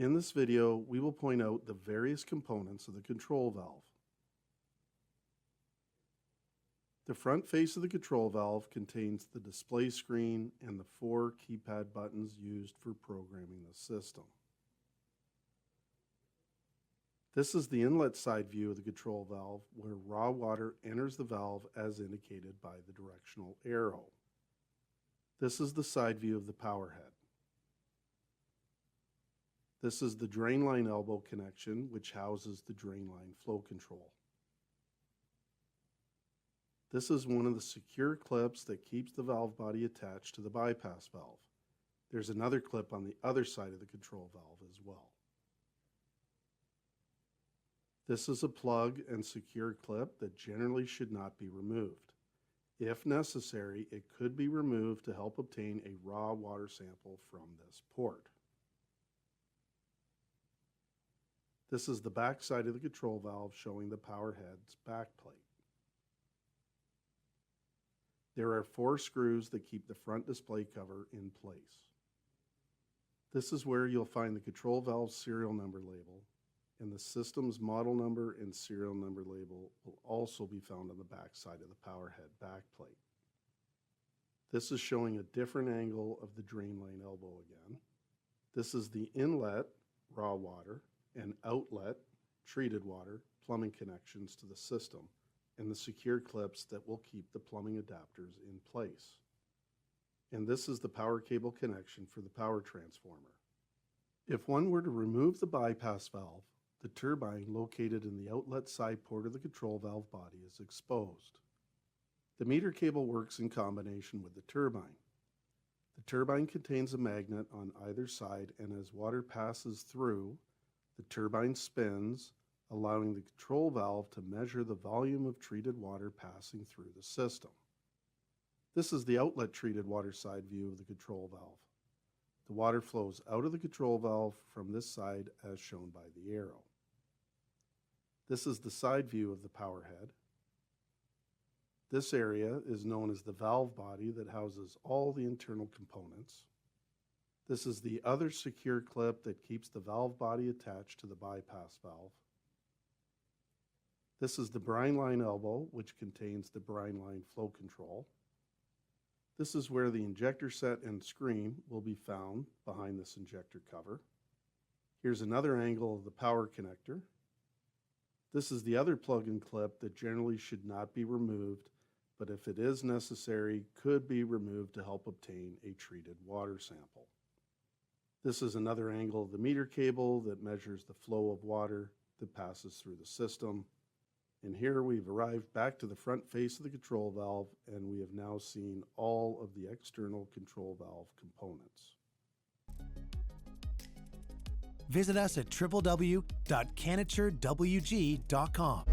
In this video, we will point out the various components of the control valve. The front face of the control valve contains the display screen and the 4 keypad buttons used for programming the system. This is the inlet side view of the control valve where raw water enters the valve as indicated by the directional arrow. This is the side view of the power head. This is the drain line elbow connection, which houses the drain line flow control. This is one of the secure clips that keeps the valve body attached to the bypass valve. There's another clip on the other side of the control valve as well. This is a plug and secure clip that generally should not be removed. If necessary, it could be removed to help obtain a raw water sample from this port. This is the back side of the control valve showing the power head's backplate. There are 4 screws that keep the front display cover in place. This is where you'll find the control valve serial number label, and the system's model number and serial number label will also be found on the back side of the power head backplate. This is showing a different angle of the drain line elbow again. This is the inlet, raw water, and outlet, treated water, plumbing connections to the system, and the secure clips that will keep the plumbing adapters in place. And this is the power cable connection for the power transformer. If one were to remove the bypass valve, the turbine located in the outlet side port of the control valve body is exposed. The meter cable works in combination with the turbine. The turbine contains a magnet on either side, and as water passes through, the turbine spins, allowing the control valve to measure the volume of treated water passing through the system. This is the outlet treated water side view of the control valve. The water flows out of the control valve from this side as shown by the arrow. This is the side view of the power head. This area is known as the valve body that houses all the internal components. This is the other secure clip that keeps the valve body attached to the bypass valve. This is the brine line elbow, which contains the brine line flow control. This is where the injector set and screen will be found behind this injector cover. Here's another angle of the power connector. This is the other plug-in clip that generally should not be removed, but if it is necessary, could be removed to help obtain a treated water sample. This is another angle of the meter cable that measures the flow of water that passes through the system. And here we've arrived back to the front face of the control valve, and we have now seen all of the external control valve components. Visit us at www.canaturewg.com.